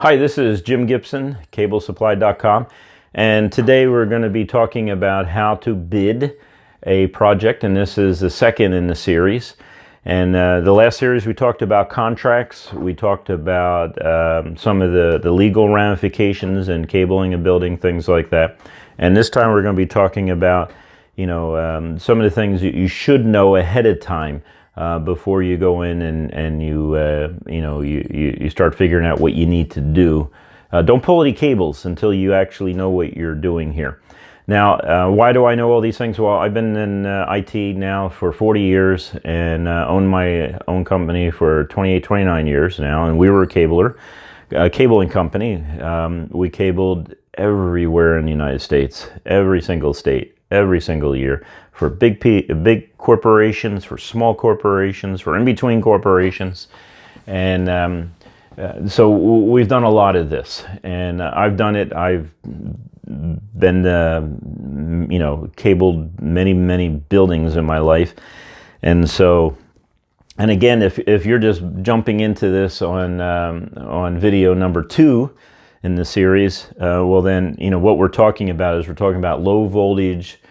Hi, this is Jim Gibson, CableSupply.com, and today we're going to be talking about how to bid a project, and this is the second in the series. And the last series we talked about contracts, we talked about some of the legal ramifications and cabling and building, things like that. And this time we're going to be talking about, some of the things that you should know ahead of time before you go in and you start figuring out what you need to do. Don't pull any cables until you actually know what you're doing here. Now, why do I know all these things? Well, I've been in IT now for 40 years and own my own company for 28, 29 years now, and we were a cabling company. We cabled everywhere in the United States, every single state, every single year, for big corporations, for small corporations, for in-between corporations. And so we've done a lot of this, and I've done it. I've been, cabled many buildings in my life. And so, and again, if you're just jumping into this on video number 2 in the series, well then, what we're talking about is we're talking about low voltage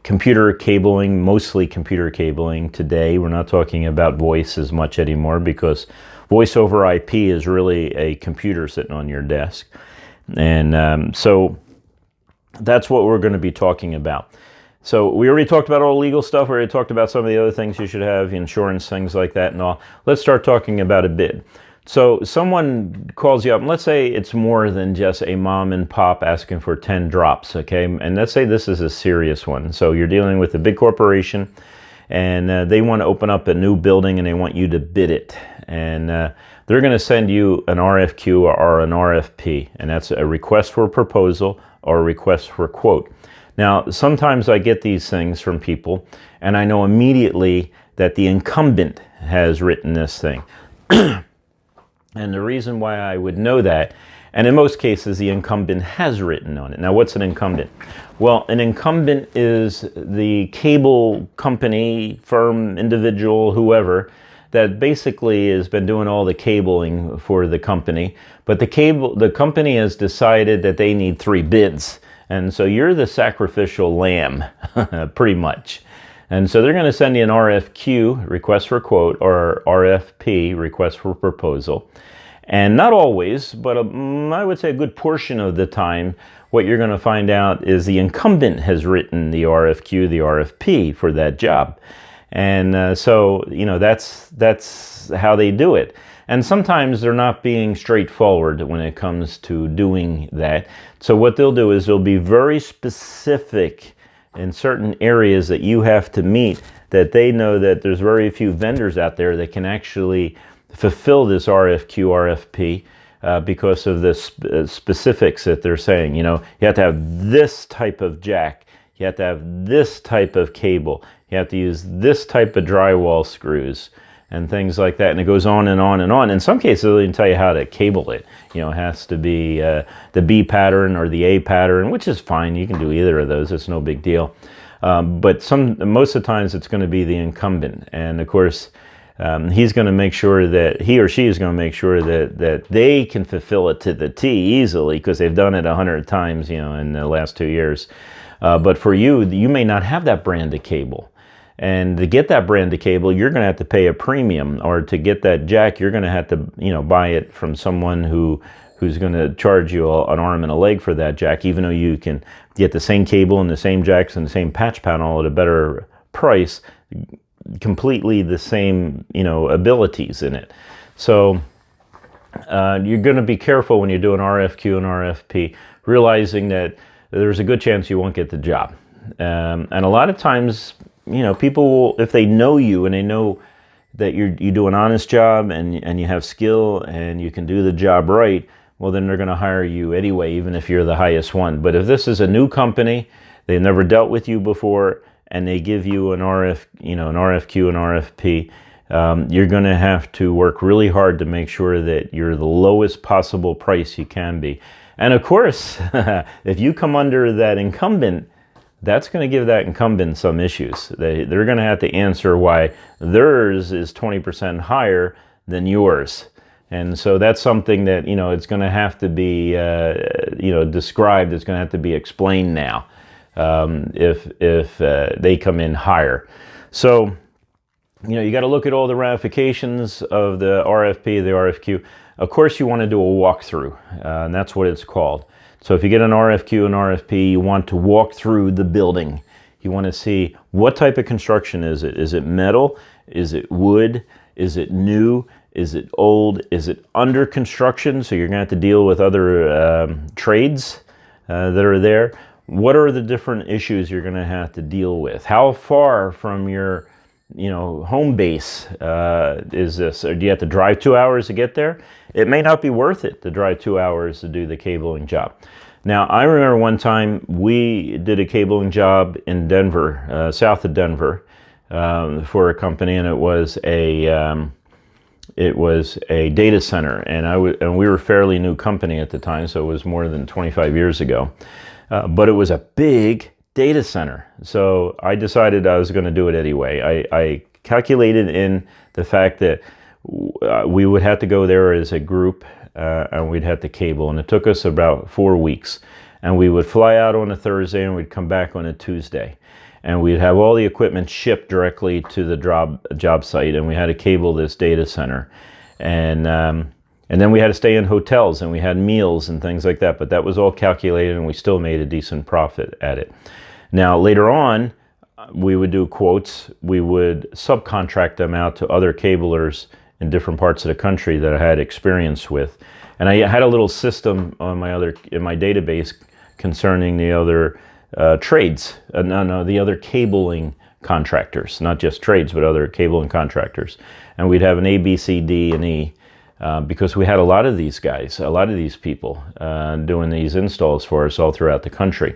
computer cabling, mostly computer cabling today. We're not talking about voice as much anymore, because voice over IP is really a computer sitting on your desk. And so that's what we're going to be talking about. So we already talked about all the legal stuff. We already talked about some of the other things you should have, insurance, things like that and all. Let's start talking about a bid. So someone calls you up, and let's say it's more than just a mom and pop asking for 10 drops, okay? And let's say this is a serious one. So you're dealing with a big corporation, and they want to open up a new building, and they want you to bid it. And they're going to send you an RFQ or an RFP, and that's a request for proposal or a request for quote. Now, sometimes I get these things from people, and I know immediately that the incumbent has written this thing. And the reason why I would know that, and in most cases the incumbent has written on it. Now, what's an incumbent? Well, an incumbent is the cable company, firm, individual, whoever, that basically has been doing all the cabling for the company. But the company has decided that they need 3 bids. And so you're the sacrificial lamb, pretty much. And so they're going to send you an RFQ, request for quote, or RFP, request for proposal. And not always, but I would say a good portion of the time, what you're going to find out is the incumbent has written the RFQ, the RFP for that job. And so, that's how they do it. And sometimes they're not being straightforward when it comes to doing that. So what they'll do is they'll be very specific in certain areas that you have to meet, that they know that there's very few vendors out there that can actually fulfill this RFQ, RFP, because of the specifics that they're saying. You have to have this type of jack, you have to have this type of cable, you have to use this type of drywall screws, and things like that. And it goes on and on and on. In some cases, they'll even tell you how to cable it. It has to be the B pattern or the A pattern, which is fine. You can do either of those. It's no big deal. But most of the times, it's going to be the incumbent. And of course, he's going to make sure that he or she is going to make sure that they can fulfill it to the T easily, because they've done it 100 times, in the last 2 years. But for you may not have that brand of cable. And to get that brand of cable, you're going to have to pay a premium, or to get that jack, you're going to have to, buy it from someone who's going to charge you an arm and a leg for that jack, even though you can get the same cable and the same jacks and the same patch panel at a better price, completely the same, abilities in it. So you're going to be careful when you do an RFQ and RFP, realizing that there's a good chance you won't get the job. And a lot of times, people will, if they know you and they know that you do an honest job and you have skill and you can do the job right, well, then they're going to hire you anyway, even if you're the highest one. But if this is a new company, they've never dealt with you before, and they give you an RFQ, an RFP, you're going to have to work really hard to make sure that you're the lowest possible price you can be. And of course, if you come under that incumbent, that's going to give that incumbent some issues. They're going to have to answer why theirs is 20% higher than yours. And so that's something that, it's going to have to be, described. It's going to have to be explained now if they come in higher. So, you got to look at all the ramifications of the RFP, the RFQ. Of course, you want to do a walkthrough, and that's what it's called. So if you get an RFQ and RFP, you want to walk through the building. You want to see what type of construction is it? Is it metal? Is it wood? Is it new? Is it old? Is it under construction? So you're going to have to deal with other trades that are there. What are the different issues you're going to have to deal with? How far from your home base is this? Or do you have to drive 2 hours to get there? It may not be worth it to drive 2 hours to do the cabling job. Now, I remember one time we did a cabling job in Denver, south of Denver, for a company, and it was a data center, and we were a fairly new company at the time, so it was more than 25 years ago. But it was a big data center, so I decided I was going to do it anyway. I calculated in the fact that we would have to go there as a group, and we'd have to cable, and it took us about 4 weeks. And we would fly out on a Thursday, and we'd come back on a Tuesday, and we'd have all the equipment shipped directly to the job site, and we had to cable this data center, and then we had to stay in hotels, and we had meals and things like that. But that was all calculated, and we still made a decent profit at it. Now later on, we would do quotes. We would subcontract them out to other cablers in different parts of the country that I had experience with, and I had a little system on in my database concerning the other trades. The other cabling contractors, not just trades, but other cabling contractors. And we'd have an A, B, C, D, and E, because we had a lot of these guys, a lot of these people doing these installs for us all throughout the country.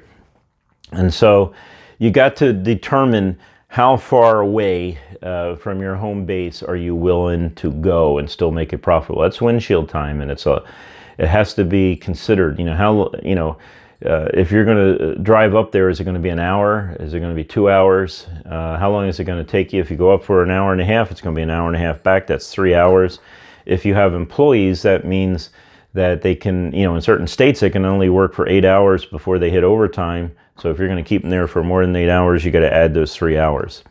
And so you got to determine how far away from your home base are you willing to go and still make it profitable. That's windshield time, and it has to be considered. If you're going to drive up there, is it going to be an hour? Is it going to be 2 hours? How long is it going to take you? If you go up for an hour and a half, it's going to be an hour and a half back. That's 3 hours. If you have employees, that means that they can, in certain states, they can only work for 8 hours before they hit overtime. So if you're going to keep them there for more than 8 hours, you got to add those 3 hours.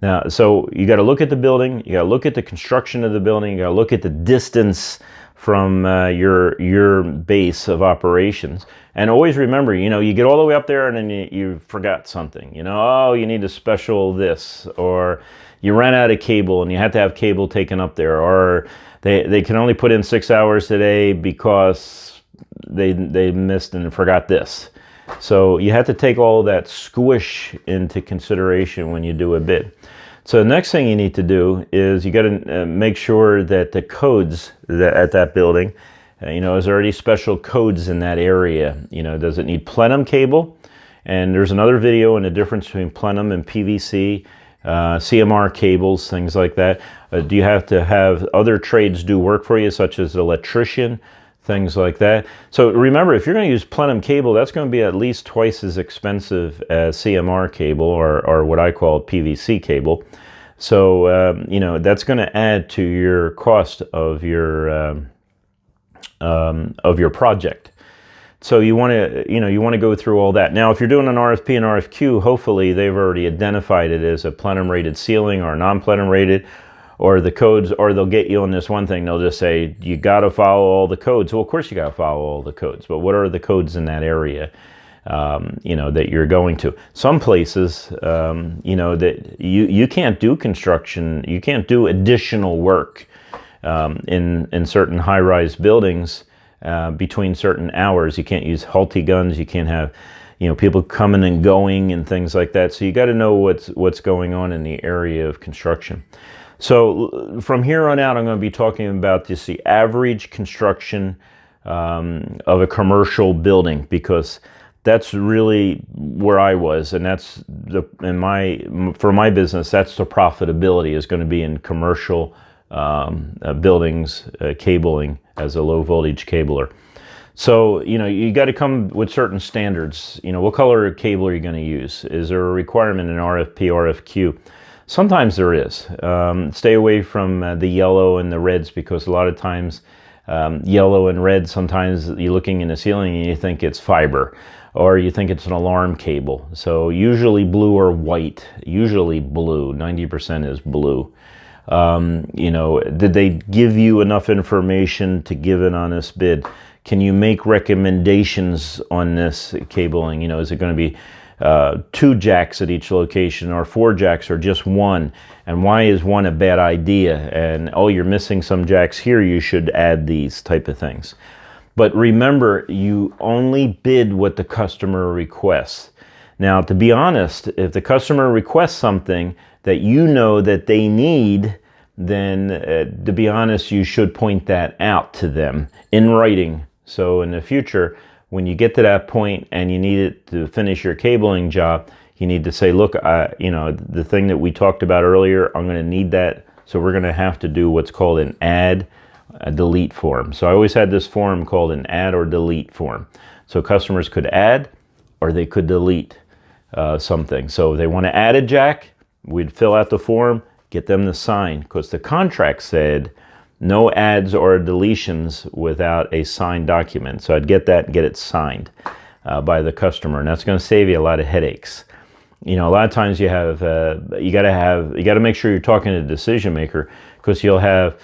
Now, so you got to look at the building, you got to look at the construction of the building, you got to look at the distance from your base of operations. And always remember, you get all the way up there and then you forgot something. Oh, you need a special this, or you ran out of cable and you had to have cable taken up there, or they can only put in 6 hours today because they missed and forgot this. So you have to take all that squish into consideration when you do a bid. So the next thing you need to do is you got to make sure that the codes at that building, is there already special codes in that area? Does it need plenum cable? And there's another video on the difference between plenum and PVC, CMR cables, things like that. Do you have to have other trades do work for you, such as electrician? Things like that. So remember, if you're going to use plenum cable, that's going to be at least twice as expensive as CMR cable or what I call PVC cable. So that's going to add to your cost of your project. So you want to go through all that. Now, if you're doing an RFP and RFQ, hopefully they've already identified it as a plenum rated ceiling or non-plenum rated, or the codes, or they'll get you on this one thing. They'll just say, you got to follow all the codes. Well, of course you got to follow all the codes, but what are the codes in that area, that you're going to? Some places, that you can't do construction, you can't do additional work in certain high-rise buildings between certain hours. You can't use halty guns, you can't have people coming and going and things like that. So you got to know what's going on in the area of construction. So from here on out, I'm going to be talking about just the average construction of a commercial building, because that's really where I was, and that's for my business, that's the profitability is going to be in commercial buildings, cabling as a low voltage cabler. So you got to come with certain standards. What color of cable are you going to use? Is there a requirement in RFP, RFQ? Sometimes there is. Stay away from the yellow and the reds, because a lot of times Yellow and red, sometimes you're looking in the ceiling and you think it's fiber, or you think it's an alarm cable. So usually blue or white, usually blue, 90% is blue. You know, did they give you enough information to give an honest bid? Can you make recommendations on this cabling? You know, is it going to be 2 jacks at each location, or 4 jacks, or just 1? And why is 1 a bad idea? And, oh, you're missing some jacks here, you should add these type of things. But remember, you only bid what the customer requests. Now, to be honest, if the customer requests something that you know that they need, then to be honest, you should point that out to them in writing. So in the future, when you get to that point and you need it to finish your cabling job, you need to say, look, you know, the thing that we talked about earlier, I'm going to need that. So we're going to have to do what's called an add, a delete form. So I always had this form called an add or delete form. So customers could add or they could delete something. So if they want to add a jack, we'd fill out the form, get them to sign, because the contract said no adds or deletions without a signed document. So I'd get that and get it signed by the customer, and that's going to save you a lot of headaches. You know, a lot of times you have you got to make sure you're talking to the decision maker, because you'll have,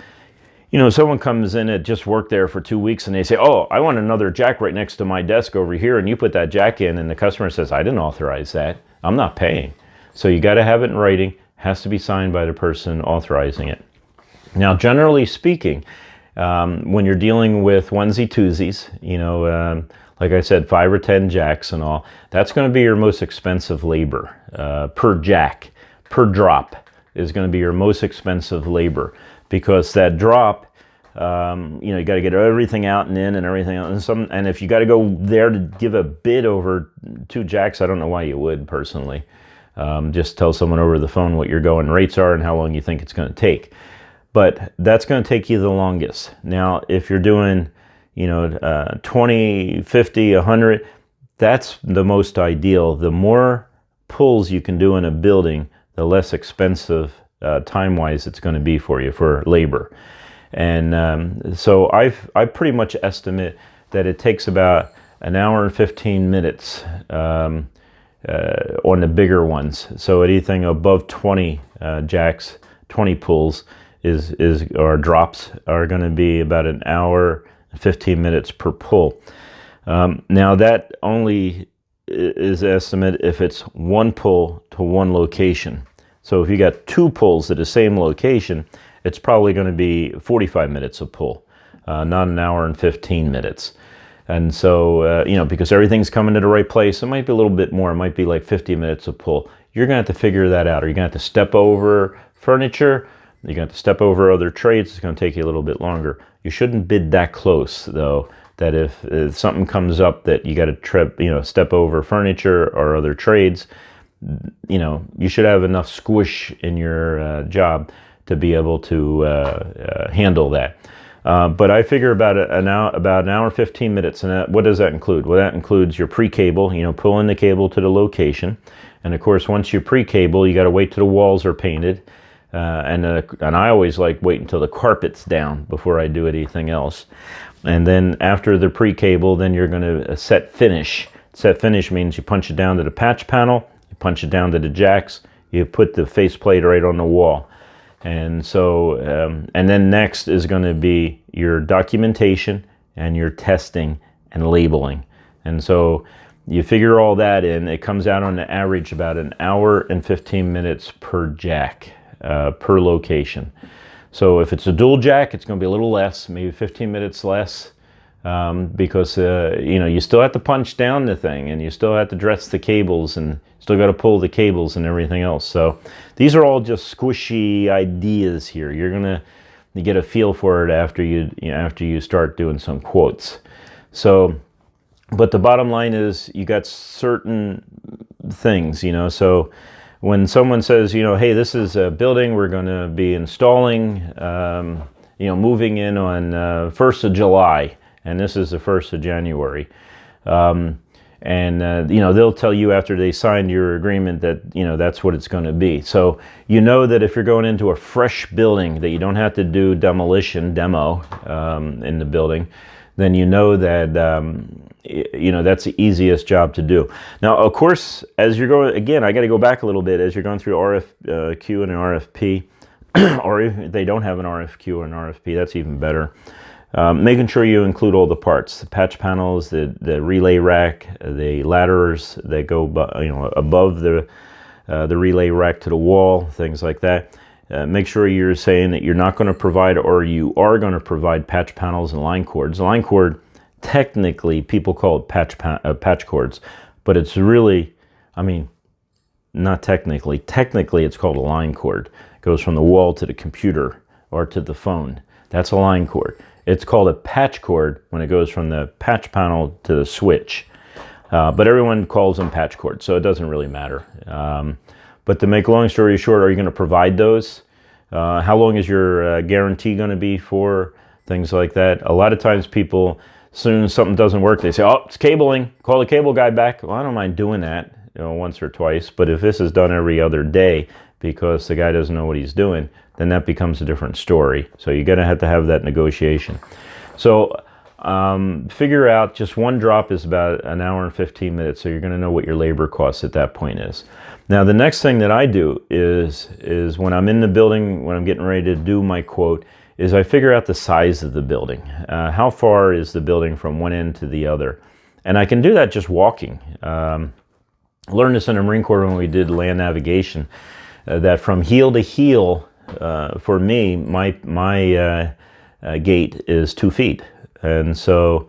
you know, someone comes in that just worked there for 2 weeks and they say, oh, I want another jack right next to my desk over here, and you put that jack in, and the customer says, I didn't authorize that, I'm not paying. So you got to have it in writing, has to be signed by the person authorizing it. Now, generally speaking, when you're dealing with onesie twosies, you know, like I said, 5 or 10 jacks and all, that's going to be your most expensive labor per jack, per drop is going to be your most expensive labor, because that drop, you know, you got to get everything out and in and everything else. And if you got to go there to give a bid over 2 jacks, I don't know why you would personally. Just tell someone over the phone what your going rates are and how long you think it's going to take. But that's going to take you the longest. Now, if you're doing, you know, 20, 50, 100, that's the most ideal. The more pulls you can do in a building, the less expensive time-wise it's going to be for you for labor. And so I pretty much estimate that it takes about an hour and 15 minutes on the bigger ones. So anything above 20 jacks, 20 pulls or drops are going to be about an hour and 15 minutes per pull. Now that only is estimate if it's 1 pull to 1 location. So if you got 2 pulls at the same location, it's probably going to be 45 minutes a pull, not an hour and 15 minutes. And so, you know, because everything's coming to the right place, it might be a little bit more. It might be like 50 minutes a pull. You're going to have to figure that out, or you're going to have to step over furniture. You're going to have to step over other trades. It's going to take you a little bit longer. You shouldn't bid that close, though, that if something comes up that you got to step over furniture or other trades, you know, you should have enough squish in your job to be able to handle that. But I figure about an hour, 15 minutes. And what does that include? Well, that includes your pre-cable, you know, pulling the cable to the location. And of course, once you pre-cable, you got to wait till the walls are painted. And I always like wait until the carpet's down before I do anything else. And then after the pre-cable, then you're going to set finish. Set finish means you punch it down to the patch panel, you punch it down to the jacks, you put the faceplate right on the wall. And so, and then next is going to be your documentation and your testing and labeling. And so you figure all that in, it comes out on the average about an hour and 15 minutes per jack. Per location. So if it's a dual jack, it's going to be a little less, maybe 15 minutes less, because you know, you still have to punch down the thing, and you still have to dress the cables, and still got to pull the cables and everything else. So these are all just squishy ideas here. You're gonna get a feel for it after you start doing some quotes. So, but the bottom line is you got certain things, you know. So when someone says, you know, hey, this is a building we're going to be installing, you know, moving in on 1st of July, and this is the 1st of January. And And they'll tell you after they signed your agreement that that's what it's going to be. So that if you're going into a fresh building, that you don't have to do demo in the building, then that that's the easiest job to do. Now, of course, as you're going, again, I got to go back a little bit, as you're going through RFQ and an RFP, or if they don't have an RFQ or an RFP, that's even better. Making sure you include all the parts, the patch panels, the relay rack, the ladders that go above the relay rack to the wall, things like that. Make sure you're saying that you're not going to provide, or you are going to provide, patch panels and line cords. Line cord, technically, people call it patch cords, but it's really, not technically. Technically, it's called a line cord. It goes from the wall to the computer or to the phone. That's a line cord. It's called a patch cord when it goes from the patch panel to the switch. But everyone calls them patch cords, so it doesn't really matter. But to make a long story short, are you going to provide those? How long is your guarantee going to be for? Things like that. A lot of times people, as soon as something doesn't work, they say, oh, it's cabling. Call the cable guy back. Well, I don't mind doing that once or twice. But if this is done every other day because the guy doesn't know what he's doing, then that becomes a different story. So you're going to have that negotiation. So figure out, just one drop is about an hour and 15 minutes. So you're going to know what your labor costs at that point is. Now, the next thing that I do is when I'm in the building, when I'm getting ready to do my quote, is I figure out the size of the building. How far is the building from one end to the other? And I can do that just walking. I learned this in the Marine Corps when we did land navigation, that from heel to heel, for me, my gate is 2 feet. And so,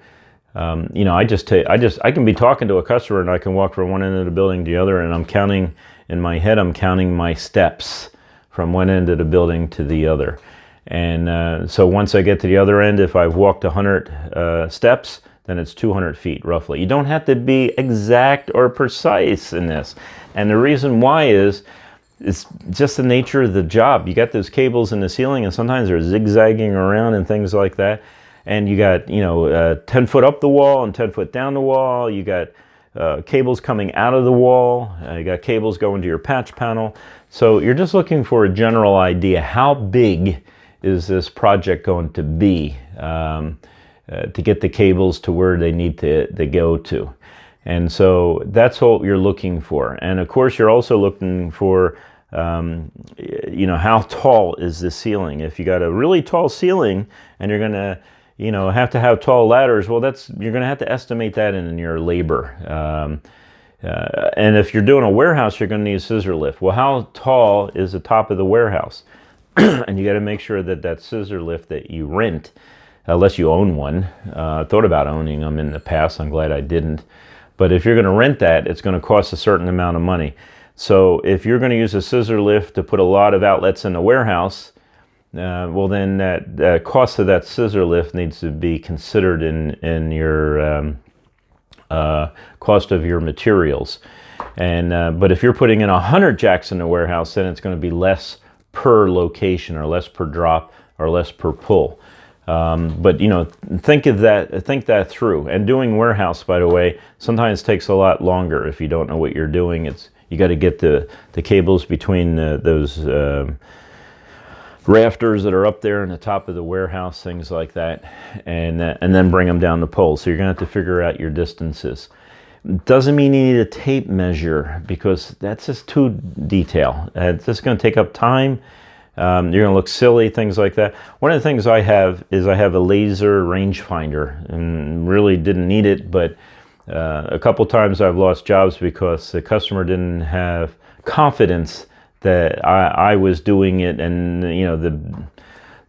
I can be talking to a customer and I can walk from one end of the building to the other, and I'm counting, in my head, I'm counting my steps from one end of the building to the other. And so once I get to the other end, if I've walked 100 steps, then it's 200 feet roughly. You don't have to be exact or precise in this. And the reason why is, it's just the nature of the job. You got those cables in the ceiling, and sometimes they're zigzagging around and things like that. And you got, 10 foot up the wall and 10 foot down the wall. You got cables coming out of the wall. You got cables going to your patch panel. So you're just looking for a general idea. How big is this project going to be to get the cables to where they need to go to? And so that's what you're looking for. And of course, you're also looking for, how tall is the ceiling? If you got a really tall ceiling and you're going to, have to have tall ladders, well, you're going to have to estimate that in your labor. And if you're doing a warehouse, you're going to need a scissor lift. Well, how tall is the top of the warehouse? And you got to make sure that scissor lift that you rent, unless you own one. I thought about owning them in the past. I'm glad I didn't. But if you're going to rent that, it's going to cost a certain amount of money. So if you're going to use a scissor lift to put a lot of outlets in the warehouse, well, then that cost of that scissor lift needs to be considered in your cost of your materials. And but if you're putting in 100 jacks in the warehouse, then it's going to be less per location, or less per drop, or less per pull. But think that through. And doing warehouse, by the way, sometimes takes a lot longer if you don't know what you're doing. You got to get the cables between those rafters that are up there in the top of the warehouse, things like that, and then bring them down the pole. So you're gonna have to figure out your distances. Doesn't mean you need a tape measure, because that's just too detailed. It's just going to take up time. You're going to look silly, things like that. One of the things I have is I have a laser rangefinder, and really didn't need it, but a couple times I've lost jobs because the customer didn't have confidence that I was doing it, and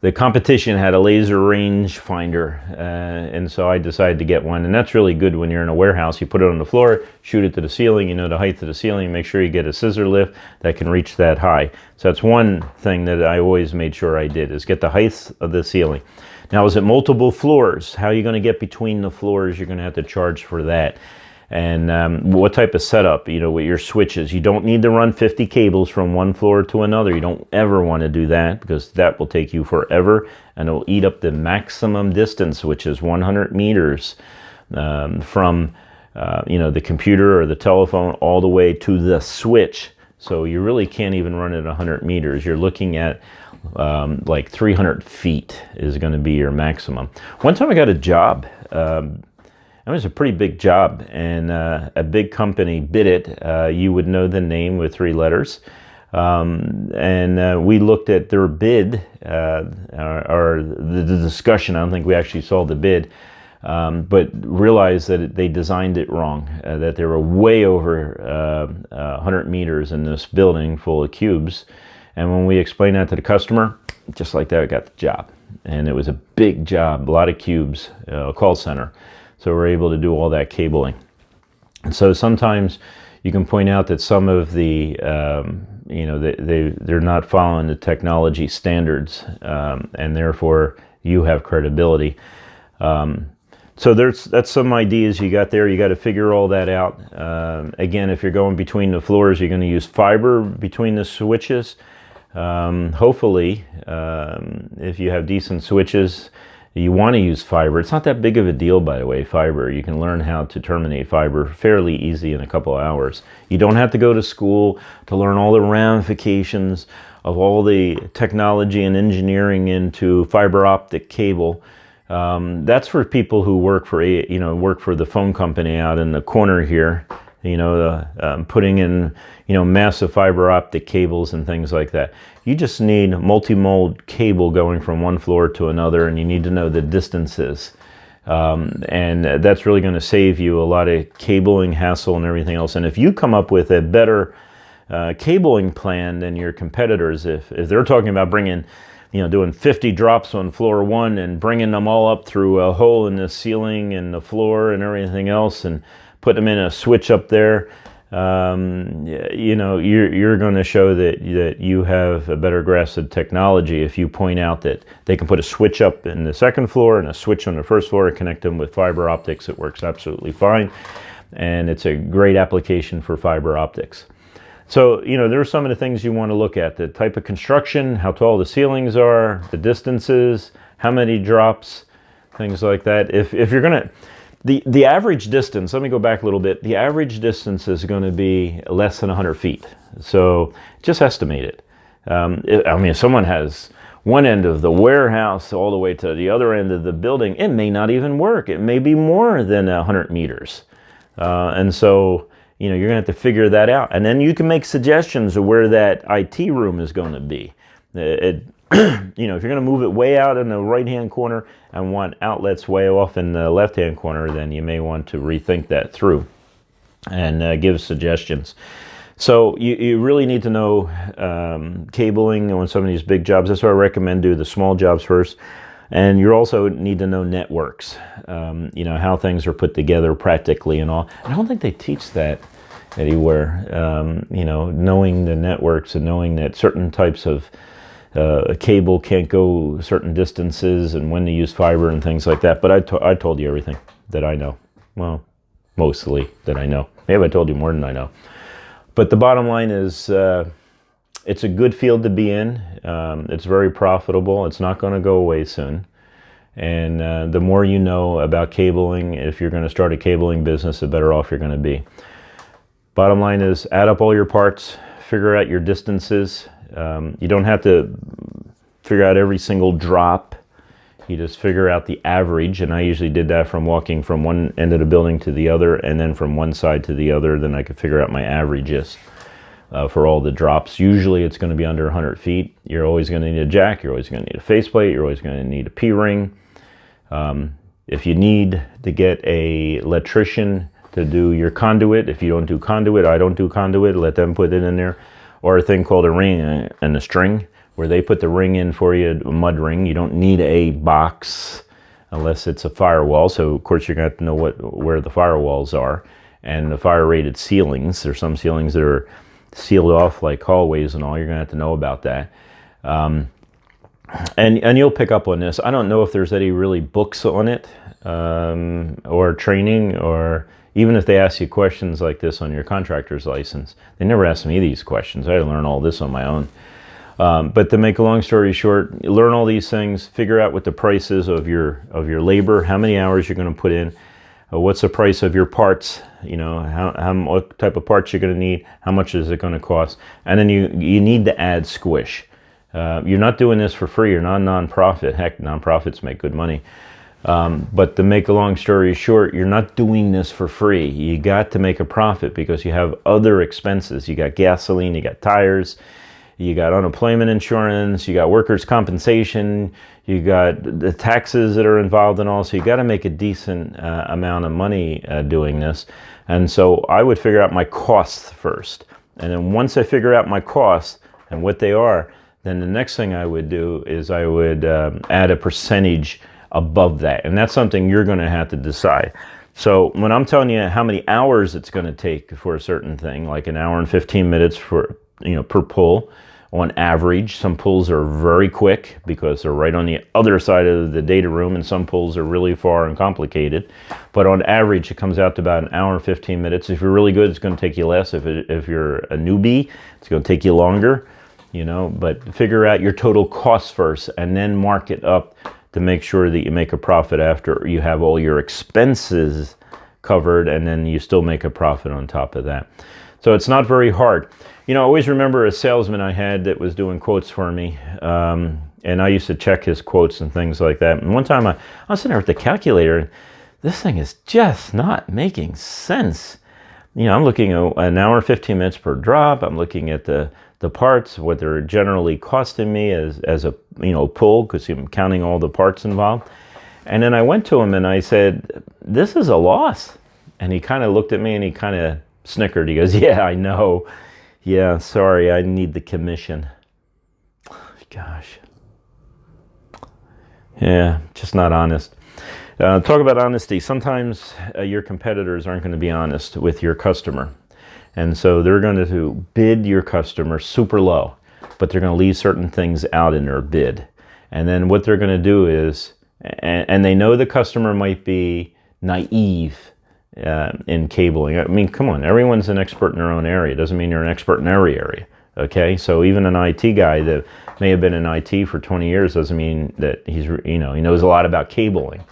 the competition had a laser rangefinder, and so I decided to get one. And that's really good when you're in a warehouse. You put it on the floor, shoot it to the ceiling, the height of the ceiling, make sure you get a scissor lift that can reach that high. So that's one thing that I always made sure I did, is get the height of the ceiling. Now, is it multiple floors? How are you going to get between the floors? You're going to have to charge for that. And what type of setup, with your switches. You don't need to run 50 cables from one floor to another. You don't ever want to do that, because that will take you forever, and it will eat up the maximum distance, which is 100 meters from the computer or the telephone all the way to the switch. So you really can't even run it 100 meters. You're looking at like 300 feet is going to be your maximum. One time I got a job. It was a pretty big job, and a big company bid it. You would know the name with 3 letters. And we looked at their bid, or the discussion. I don't think we actually saw the bid, but realized that they designed it wrong, that they were way over 100 meters in this building full of cubes. And when we explained that to the customer, just like that, we got the job. And it was a big job, a lot of cubes, a call center. So we're able to do all that cabling. And so sometimes you can point out that some of the, they're not following the technology standards, and therefore you have credibility. So that's some ideas you got there. You got to figure all that out. Again, if you're going between the floors, you're going to use fiber between the switches. Hopefully, if you have decent switches, you want to use fiber. It's not that big of a deal, by the way, fiber. You can learn how to terminate fiber fairly easy in a couple of hours. You don't have to go to school to learn all the ramifications of all the technology and engineering into fiber optic cable. That's for people who work for the phone company out in the corner here, putting in, massive fiber optic cables and things like that. You just need multi-mode cable going from one floor to another, and you need to know the distances. And that's really going to save you a lot of cabling hassle and everything else. And if you come up with a better cabling plan than your competitors, if they're talking about bringing, doing 50 drops on floor 1 and bringing them all up through a hole in the ceiling and the floor and everything else, and put them in a switch up there, you're going to show that you have a better grasp of technology if you point out that they can put a switch up in the second floor and a switch on the first floor and connect them with fiber optics. It works absolutely fine, and it's a great application for fiber optics. So, there are some of the things you want to look at: the type of construction, how tall the ceilings are, the distances, how many drops, things like that. If you're going to, the average distance, let me go back a little bit, the average distance is going to be less than 100 feet. So just estimate it. If someone has one end of the warehouse all the way to the other end of the building, it may not even work. It may be more than 100 meters. And so, you're going to have to figure that out. And then you can make suggestions of where that IT room is going to be. If you're going to move it way out in the right-hand corner and want outlets way off in the left-hand corner, then you may want to rethink that through and give suggestions. So you really need to know cabling on some of these big jobs. That's why I recommend do the small jobs first. And you also need to know networks, how things are put together practically and all. I don't think they teach that anywhere, knowing the networks and knowing that certain types of a cable can't go certain distances and when to use fiber and things like that. But I told you everything that I know. Well, mostly that I know. Maybe I told you more than I know. But the bottom line is it's a good field to be in. It's very profitable. It's not going to go away soon. And the more you know about cabling, if you're going to start a cabling business, the better off you're going to be. Bottom line is add up all your parts, figure out your distances. You don't have to figure out every single drop. You just figure out the average, and I usually did that from walking from one end of the building to the other, and then from one side to the other. Then I could figure out my averages for all the drops. Usually it's going to be under 100 feet. You're always going to need a jack. You're always going to need a faceplate. You're always going to need a P-ring. If you need to get an electrician to do your conduit, if you don't do conduit, I don't do conduit, let them put it in there. Or a thing called a ring and a string, where they put the ring in for you, a mud ring. You don't need a box unless it's a firewall. So of course you're going to have to know where the firewalls are, and the fire rated ceilings. There's some ceilings that are sealed off like hallways and all. You're going to have to know about that. And you'll pick up on this. I don't know if there's any really books on it, or training, or even if they ask you questions like this on your contractor's license. They never asked me these questions. I had to learn all this on my own. But to make a long story short, learn all these things, figure out what the price is of your labor, how many hours you're going to put in, What's the price of your parts? What type of parts you're going to need? How much is it going to cost? And then you need to add squish. You're not doing this for free. You're not a nonprofit. Heck, nonprofits make good money. But to make a long story short, you're not doing this for free. You got to make a profit because you have other expenses. You got gasoline, you got tires, you got unemployment insurance, you got workers' compensation, you got the taxes that are involved in all. So you got to make a decent amount of money doing this. And so I would figure out my costs first. And then once I figure out my costs and what they are, then the next thing I would do is I would add a percentage above that. And that's something you're going to have to decide. So when I'm telling you how many hours it's going to take for a certain thing, like an hour and 15 minutes for, per pull, on average. Some pulls are very quick because they're right on the other side of the data room, and some pulls are really far and complicated. But on average, it comes out to about an hour and 15 minutes. If you're really good, it's going to take you less. If you're a newbie, it's going to take you longer, but figure out your total cost first and then mark it up to make sure that you make a profit after you have all your expenses covered, and then you still make a profit on top of that. So it's not very hard. I always remember a salesman I had that was doing quotes for me, and I used to check his quotes and things like that. And one time I was sitting there with the calculator, and this thing is just not making sense. I'm looking at an hour and 15 minutes per drop. I'm looking at the parts, what they're generally costing me as a pull, because I'm counting all the parts involved. And then I went to him and I said, "This is a loss." And he kind of looked at me and he kind of snickered. He goes, "Yeah, I know. Yeah, sorry, I need the commission." Gosh. Yeah, just not honest. Talk about honesty. Sometimes your competitors aren't going to be honest with your customer. And so they're going to bid your customer super low, but they're going to leave certain things out in their bid. And then what they're going to do is, and they know the customer might be naive in cabling. I mean, come on, everyone's an expert in their own area. It doesn't mean you're an expert in every area. Okay, so even an IT guy that may have been in IT for 20 years doesn't mean that he knows a lot about cabling.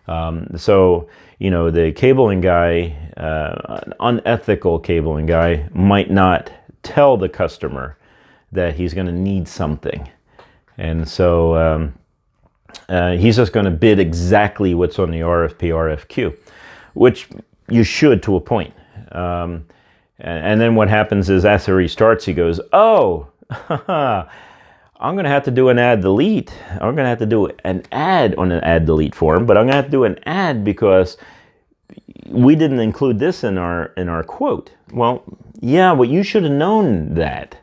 The cabling guy, an unethical cabling guy, might not tell the customer that he's going to need something. And so he's just going to bid exactly what's on the RFP, RFQ, which you should to a point. And then what happens is after he starts, he goes, "Oh, I'm going to have to do an add delete. I'm going to have to do an ad on an add delete form, but I'm going to have to do an ad because we didn't include this in our quote." Well, yeah, but you should have known that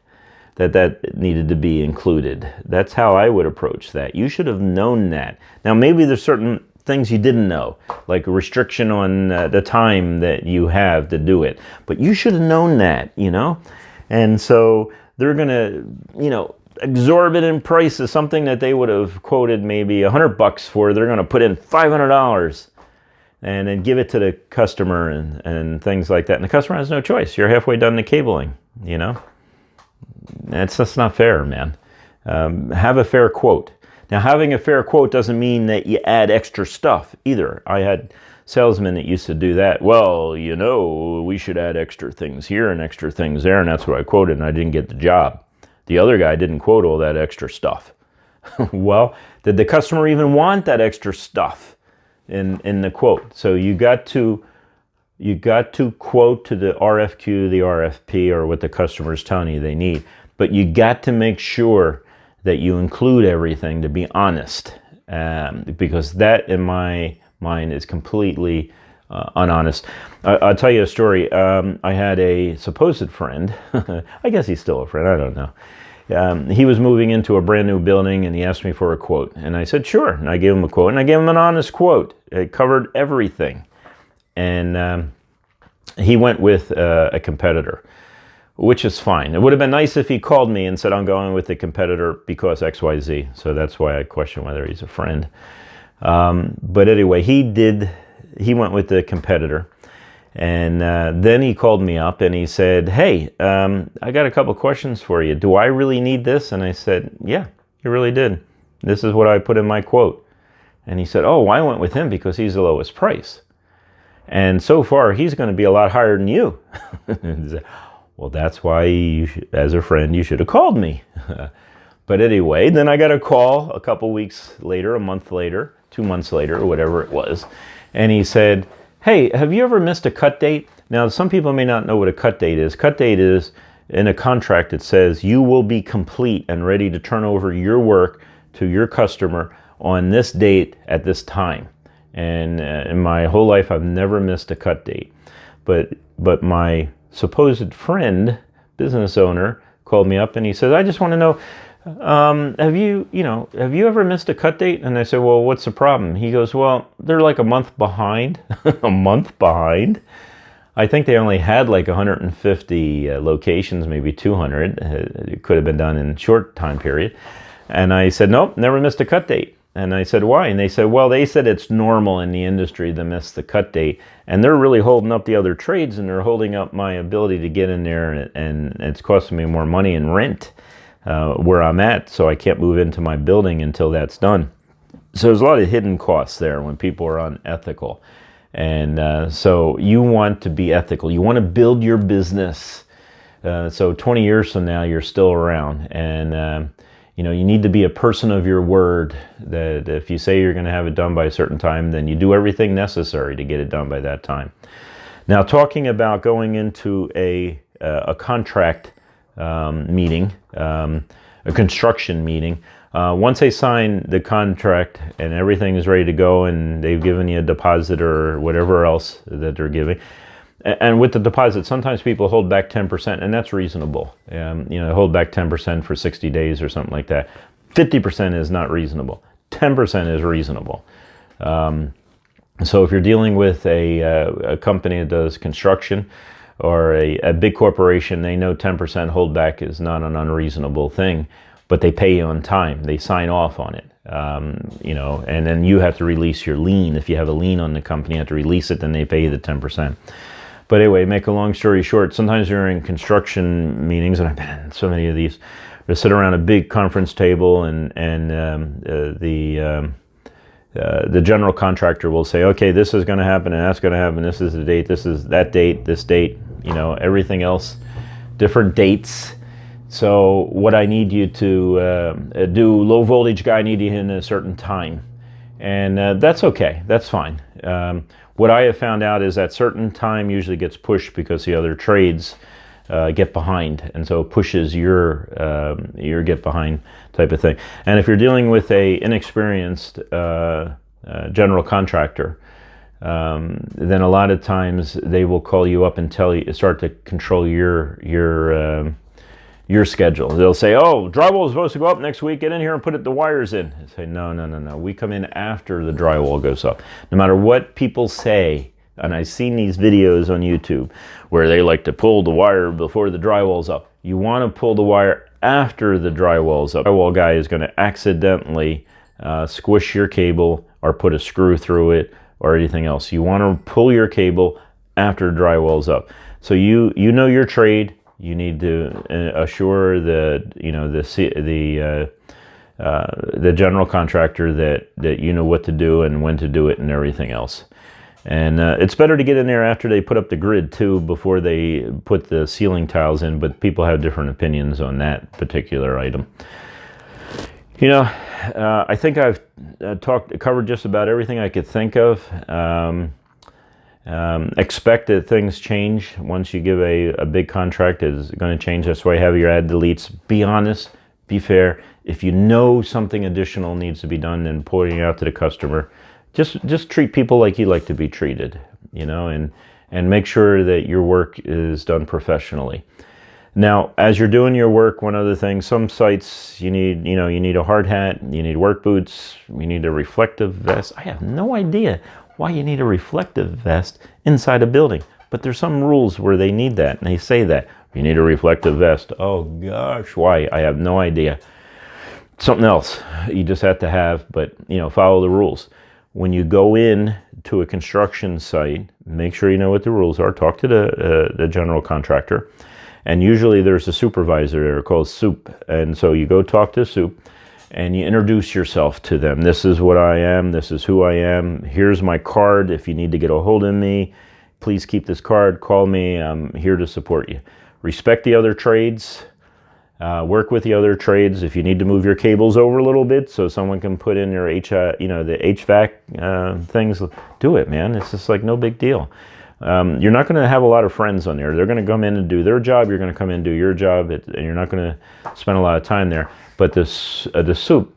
needed to be included. That's how I would approach that. You should have known that. Now, maybe there's certain things you didn't know, like a restriction on the time that you have to do it, but you should have known that, And so they're going to, exorbitant price is something that they would have quoted maybe $100 for. They're going to put in $500 and then give it to the customer and things like that. And the customer has no choice. You're halfway done the cabling, That's just not fair, man. Have a fair quote. Now, having a fair quote doesn't mean that you add extra stuff either. I had salesmen that used to do that. "Well, we should add extra things here and extra things there," and that's what I quoted, and I didn't get the job. The other guy didn't quote all that extra stuff. Well, did the customer even want that extra stuff in the quote? So you got to quote to the RFQ, the RFP, or what the customer is telling you they need. But you got to make sure that you include everything, to be honest, because that, in my mind, is completely unhonest. I'll tell you a story. I had a supposed friend. I guess he's still a friend. I don't know. He was moving into a brand new building, and he asked me for a quote. And I said, sure. And I gave him a quote, and I gave him an honest quote. It covered everything. And he went with a competitor, which is fine. It would have been nice if he called me and said, "I'm going with the competitor because XYZ." So that's why I question whether he's a friend. But anyway, he went with the competitor. And then he called me up and he said, "Hey, I got a couple questions for you. Do I really need this?" And I said, "Yeah, you really did. This is what I put in my quote." And he said, "Oh, I went with him because he's the lowest price." And so far, he's going to be a lot higher than you. Well, that's why, as a friend, you should have called me. But anyway, then I got a call a couple weeks later, a month later, 2 months later, or whatever it was. And he said, hey, have you ever missed a cut date? Now, some people may not know what a cut date is. Cut date is, in a contract, it says you will be complete and ready to turn over your work to your customer on this date at this time. And in my whole life, I've never missed a cut date. But my supposed friend, business owner, called me up and he says, I just want to know, have you ever missed a cut date? And I said, well, what's the problem? He goes, well, they're like a month behind. A month behind? I think they only had like 150 locations, maybe 200. It could have been done in a short time period. And I said, nope, never missed a cut date. And I said, why? And they said, well, they said it's normal in the industry to miss the cut date. And they're really holding up the other trades, and they're holding up my ability to get in there, and it's costing me more money in rent where I'm at, so I can't move into my building until that's done. So there's a lot of hidden costs there when people are unethical. And so you want to be ethical. You want to build your business. So 20 years from now, you're still around. And you need to be a person of your word, that if you say you're going to have it done by a certain time, then you do everything necessary to get it done by that time. Now, talking about going into a contract meeting, a construction meeting, once they sign the contract and everything is ready to go and they've given you a deposit or whatever else that they're giving, and with the deposit, sometimes people hold back 10%, and that's reasonable. Hold back 10% for 60 days or something like that. 50% is not reasonable. 10% is reasonable. So if you're dealing with a company that does construction or a big corporation, they know 10% holdback is not an unreasonable thing, but they pay you on time. They sign off on it. And then you have to release your lien. If you have a lien on the company, you have to release it, then they pay you the 10%. But anyway, make a long story short, sometimes you're in construction meetings, and I've been in so many of these, they sit around a big conference table, and the general contractor will say, okay, this is going to happen, and that's going to happen, this is the date, this is that date, this date, everything else, different dates. So what I need you to do, low voltage guy, I need you in a certain time. And that's okay, that's fine. What I have found out is that certain time usually gets pushed because the other trades get behind, and so it pushes your get behind type of thing. And if you're dealing with a inexperienced general contractor, then a lot of times they will call you up and start to control your schedule. They'll say, oh, drywall is supposed to go up next week, get in here and put the wires in. I say, no, we come in after the drywall goes up. No matter what people say, and I've seen these videos on YouTube where they like to pull the wire before the drywall's up. You want to pull the wire after the drywall's up. The drywall guy is going to accidentally squish your cable or put a screw through it or anything else. You want to pull your cable after the drywall's up. So you know your trade. You need to assure the general contractor that you know what to do and when to do it and everything else. And it's better to get in there after they put up the grid too, before they put the ceiling tiles in, but people have different opinions on that particular item. I think I've covered just about everything I could think of. Expect that things change. Once you give a big contract, it's going to change. That's why you have your add deletes. Be honest, be fair. If you know something additional needs to be done, then pointing it out to the customer. Just treat people like you like to be treated, and make sure that your work is done professionally. Now, as you're doing your work, one other thing, some sites you need a hard hat, you need work boots, you need a reflective vest. I have no idea why you need a reflective vest inside a building, but there's some rules where they need that, and they say that you need a reflective vest. Oh gosh, why? I have no idea. Something else you just have to have, but follow the rules. When you go in to a construction site, make sure you know what the rules are. Talk to the general contractor, and usually there's a supervisor there called Soup, and so you go talk to Soup, and you introduce yourself to them. This is what I am. This is who I am. Here's my card. If you need to get a hold of me, please keep this card. Call me. I'm here to support you. Respect the other trades. Work with the other trades. If you need to move your cables over a little bit so someone can put in your the HVAC things, do it, man. It's just like no big deal. You're not going to have a lot of friends on there. They're going to come in and do their job. You're going to come in and do your job, and you're not going to spend a lot of time there. But the soup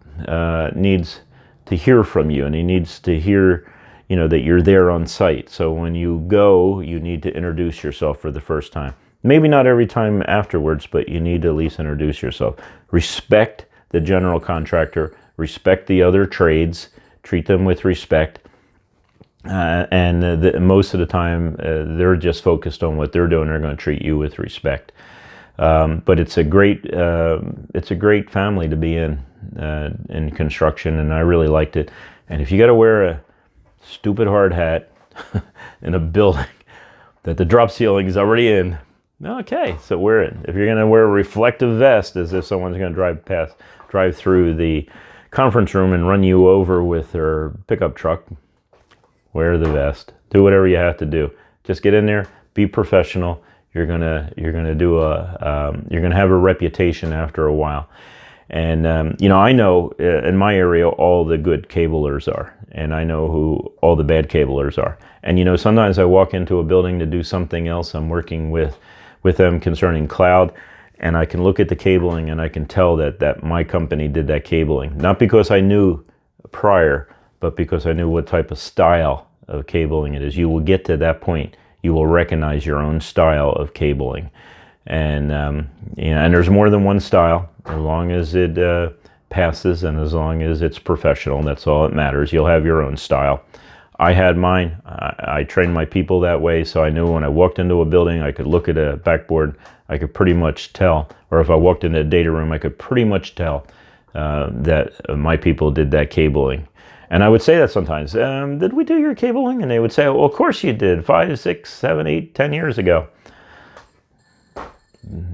needs to hear from you, and he needs to hear, that you're there on site. So when you go, you need to introduce yourself for the first time. Maybe not every time afterwards, but you need to at least introduce yourself. Respect the general contractor. Respect the other trades. Treat them with respect. Most of the time, they're just focused on what they're doing. They're going to treat you with respect. But it's a great family to be in construction, and I really liked it. And if you got to wear a stupid hard hat in a building that the drop ceiling is already in, okay, so wear it. If you're going to wear a reflective vest, as if someone's going to drive through the conference room and run you over with their pickup truck, wear the vest. Do whatever you have to do. Just get in there, be professional. You're gonna have a reputation after a while. And I know in my area all the good cablers are, and I know who all the bad cablers are. And sometimes I walk into a building to do something else. I'm working with them concerning cloud, and I can look at the cabling and I can tell that my company did that cabling, not because I knew prior, but because I knew what type of style of cabling it is. You will get to that point. You will recognize your own style of cabling. And and there's more than one style. As long as it passes and as long as it's professional, that's all that matters. You'll have your own style. I had mine. I trained my people that way, so I knew when I walked into a building, I could look at a backboard, I could pretty much tell, or if I walked into a data room, I could pretty much tell that my people did that cabling. And I would say that sometimes, did we do your cabling? And they would say, well, of course you did, 5, 6, 7, 8, 10 years ago.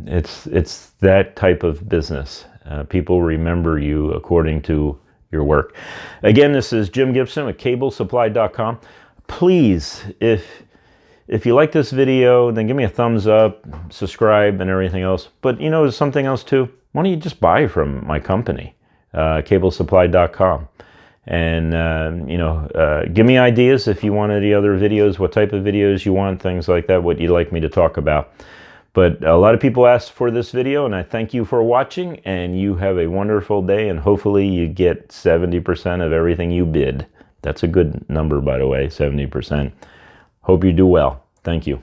It's that type of business. People remember you according to your work. Again, this is Jim Gibson with CableSupply.com. Please, if you like this video, then give me a thumbs up, subscribe, and everything else. But there's something else too. Why don't you just buy from my company, CableSupply.com? And give me ideas if you want any other videos, what type of videos you want, things like that, what you'd like me to talk about. But a lot of people asked for this video, and I thank you for watching, and you have a wonderful day, and hopefully you get 70% of everything you bid. That's a good number, by the way, 70%. Hope you do well. Thank you.